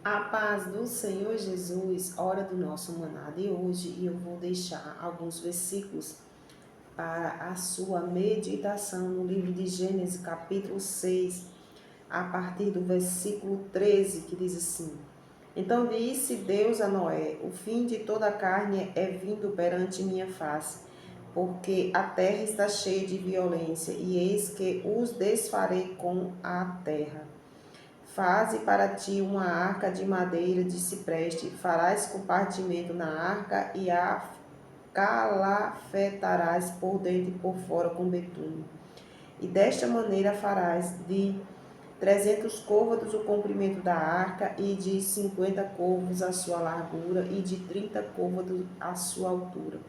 A paz do Senhor Jesus, hora do nosso maná de hoje, e eu vou deixar alguns versículos para a sua meditação no livro de Gênesis, capítulo 6, a partir do versículo 13, que diz assim: Então disse Deus a Noé: O fim de toda a carne é vindo perante minha face, porque a terra está cheia de violência, e eis que os desfarei com a terra. Faze para ti uma arca de madeira de cipreste, farás compartimento na arca e a calafetarás por dentro e por fora com betume. E desta maneira farás de 300 côvados o comprimento da arca e de 50 côvados a sua largura e de 30 côvados a sua altura.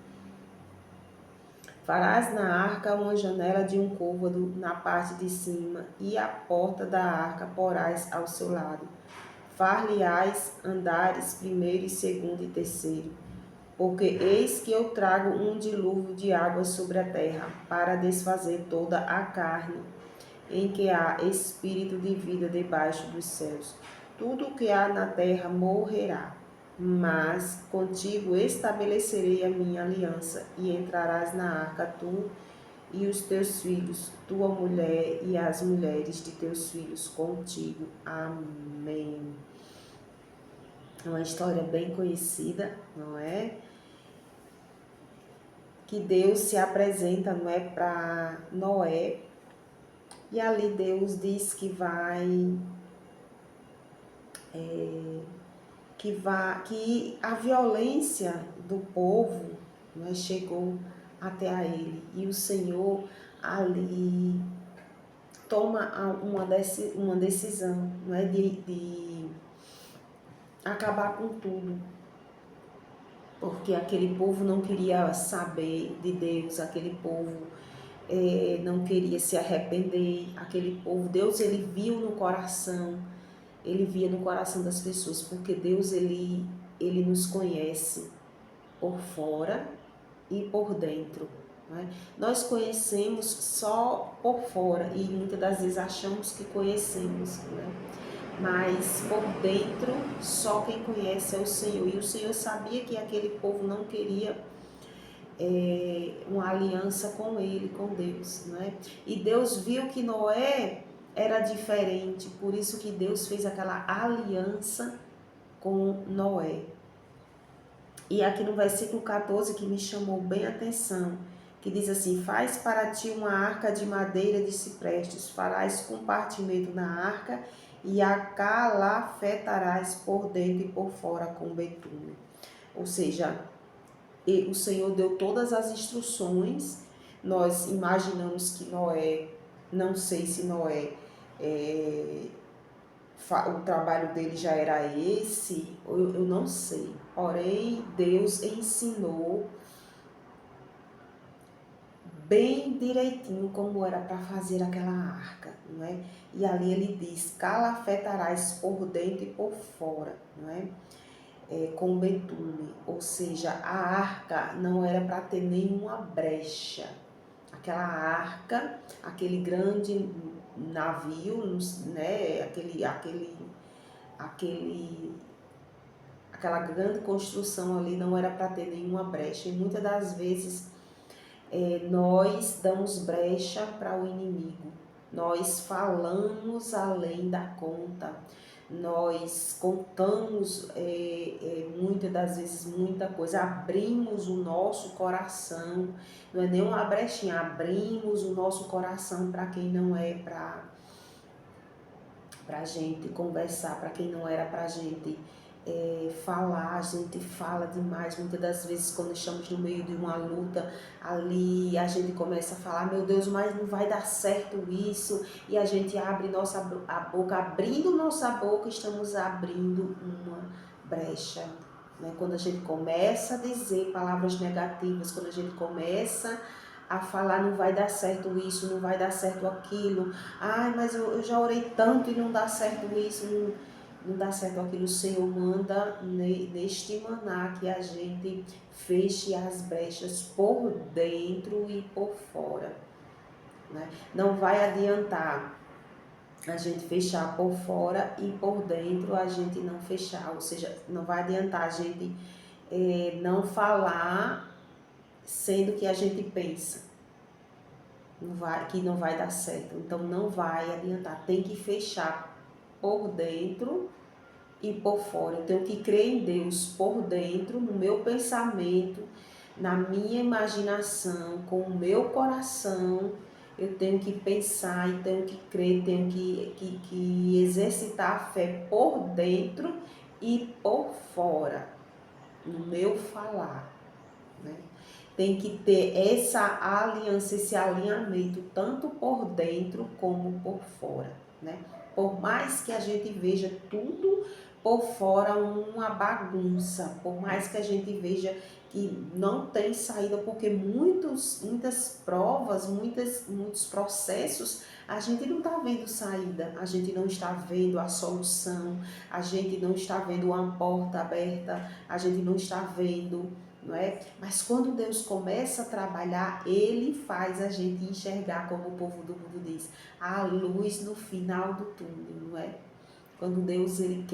Farás na arca uma janela de um côvado na parte de cima, e a porta da arca porás ao seu lado. Far-lhe-ás andares primeiro e segundo e terceiro, porque eis que eu trago um dilúvio de águas sobre a terra, para desfazer toda a carne, em que há espírito de vida debaixo dos céus. Tudo o que há na terra morrerá. Mas contigo estabelecerei a minha aliança, e entrarás na arca tu e os teus filhos, tua mulher e as mulheres de teus filhos contigo. Amém. É uma história bem conhecida, não é? Que Deus se apresenta, não é, para Noé, e ali Deus diz que a violência do povo, né, chegou até a ele, e o Senhor ali toma uma decisão, não é, de acabar com tudo, porque aquele povo não queria saber de Deus, aquele povo não queria se arrepender, aquele povo, Deus ele viu no coração, ele via no coração das pessoas, porque Deus ele nos conhece por fora e por dentro. Né? Nós conhecemos só por fora e muitas das vezes achamos que conhecemos, né? Mas por dentro só quem conhece é o Senhor. E o Senhor sabia que aquele povo não queria uma aliança com ele, com Deus, né? E Deus viu que Noé era diferente, por isso que Deus fez aquela aliança com Noé. E aqui no versículo 14 que me chamou bem a atenção, que diz assim: Faz para ti uma arca de madeira de ciprestes, farás compartimento na arca e a calafetarás por dentro e por fora com betume. Ou seja, o Senhor deu todas as instruções. Nós imaginamos que Noé, não sei se Noé, o trabalho dele já era esse, eu não sei. Porém, Deus ensinou bem direitinho como era para fazer aquela arca, não é? E ali ele diz: calafetarás por dentro e por fora, não é? Com betume, ou seja, a arca não era para ter nenhuma brecha. Aquela arca, aquele grande navio, né, aquela grande construção ali não era para ter nenhuma brecha. E muitas das vezes nós damos brecha para o inimigo. Nós falamos além da conta, nós contamos muitas das vezes muita coisa, abrimos o nosso coração, não é nem uma brechinha, abrimos o nosso coração para quem não é para a gente conversar, para quem não era para a gente falar, a gente fala demais, muitas das vezes quando estamos no meio de uma luta, ali a gente começa a falar: meu Deus, mas não vai dar certo isso, e a gente abre a boca, abrindo nossa boca, estamos abrindo uma brecha, né? Quando a gente começa a dizer palavras negativas, quando a gente começa a falar: não vai dar certo isso, não vai dar certo aquilo, ai, mas eu já orei tanto e não dá certo isso, não dá certo aquilo. O Senhor manda neste maná que a gente feche as brechas por dentro e por fora, né? Não vai adiantar a gente fechar por fora e por dentro a gente não fechar. Ou seja, não vai adiantar a gente não falar sendo que a gente pensa que não vai dar certo. Então não vai adiantar. Tem que fechar por dentro e por fora. Eu tenho que crer em Deus por dentro, no meu pensamento, na minha imaginação, com o meu coração. Eu tenho que pensar e tenho que crer, tenho que exercitar a fé por dentro e por fora, no meu falar, né? Tem que ter essa aliança, esse alinhamento, tanto por dentro como por fora, né? Por mais que a gente veja tudo por fora uma bagunça, por mais que a gente veja que não tem saída, porque muitas provas, muitos processos, a gente não está vendo saída, a gente não está vendo a solução, a gente não está vendo uma porta aberta, a gente não está vendo, não é? Mas quando Deus começa a trabalhar, Ele faz a gente enxergar, como o povo do mundo diz, a luz no final do túnel, não é? Quando Deus Ele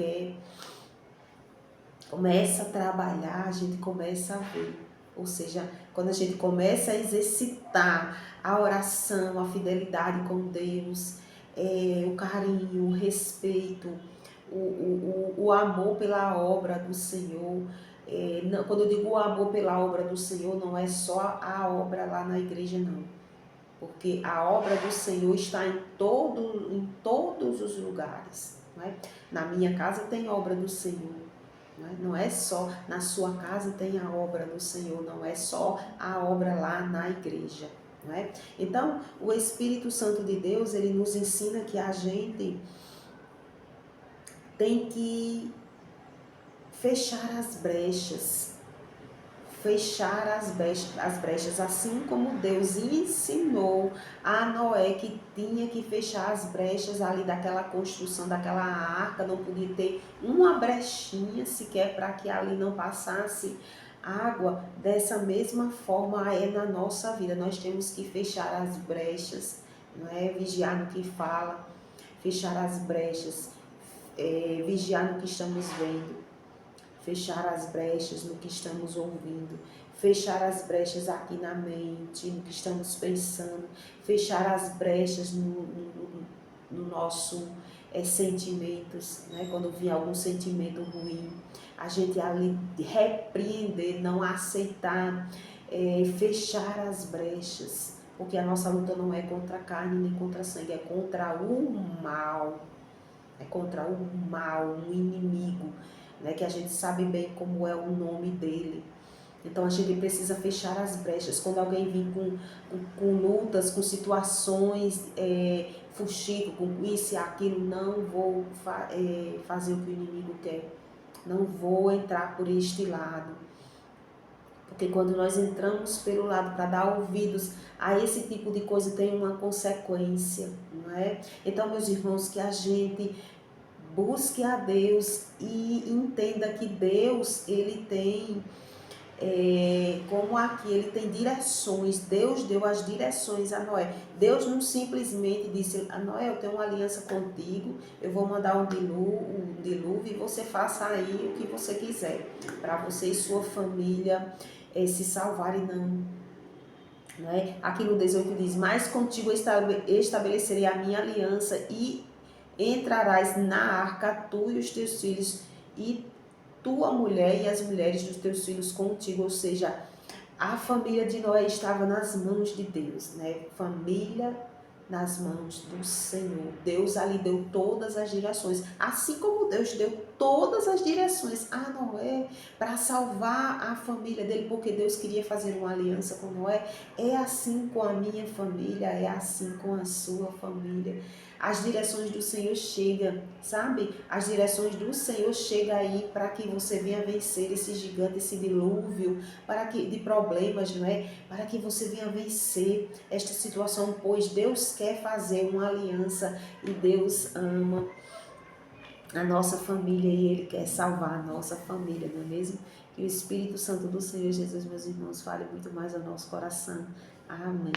começa a trabalhar, a gente começa a ver. Ou seja, quando a gente começa a exercitar a oração, a fidelidade com Deus, o carinho, o respeito, o amor pela obra do Senhor. Quando eu digo o amor pela obra do Senhor, não é só a obra lá na igreja, não. Porque a obra do Senhor está em todos os lugares. Não é? Na minha casa tem obra do Senhor. Não é só na sua casa tem a obra do Senhor, não é só a obra lá na igreja. Não é? Então, o Espírito Santo de Deus, ele nos ensina que a gente tem que fechar as brechas, assim como Deus ensinou a Noé que tinha que fechar as brechas ali daquela construção, daquela arca, não podia ter uma brechinha sequer para que ali não passasse água. Dessa mesma forma é na nossa vida, nós temos que fechar as brechas, não é? Vigiar no que fala, fechar as brechas, vigiar no que estamos vendo, fechar as brechas no que estamos ouvindo, fechar as brechas aqui na mente, no que estamos pensando, fechar as brechas no nosso sentimentos, né? Quando vir algum sentimento ruim, a gente ali repreender, não aceitar, fechar as brechas, porque a nossa luta não é contra a carne nem contra a sangue, é contra o mal. É contra o mal, um inimigo, né, que a gente sabe bem como é o nome dele. Então a gente precisa fechar as brechas. Quando alguém vir com lutas, com situações, fuxico, com isso e aquilo, não vou fazer o que o inimigo quer. Não vou entrar por este lado. Porque quando nós entramos pelo lado para dar ouvidos a esse tipo de coisa, tem uma consequência, não é? Então, meus irmãos, que a gente busque a Deus e entenda que Deus, ele tem, como aqui, ele tem direções. Deus deu as direções a Noé. Deus não simplesmente disse, a Noé, eu tenho uma aliança contigo, eu vou mandar um dilúvio e você faça aí o que você quiser, para você e sua família se salvarem, não. Né? Aqui no 18 diz, mas contigo estabelecerei a minha aliança e entrarás na arca, tu e os teus filhos, e tua mulher e as mulheres dos teus filhos contigo. Ou seja, a família de Noé estava nas mãos de Deus, né? Família nas mãos do Senhor. Deus ali deu todas as direções, assim como Deus deu todas as direções a Noé para salvar a família dele, porque Deus queria fazer uma aliança com Noé. É assim com a minha família, é assim com a sua família. As direções do Senhor chegam, sabe? As direções do Senhor chegam aí para que você venha vencer esse gigante, esse dilúvio de problemas, não é? Para que você venha vencer esta situação, pois Deus quer fazer uma aliança e Deus ama a nossa família e Ele quer salvar a nossa família, não é mesmo? Que o Espírito Santo do Senhor Jesus, meus irmãos, fale muito mais ao nosso coração. Amém.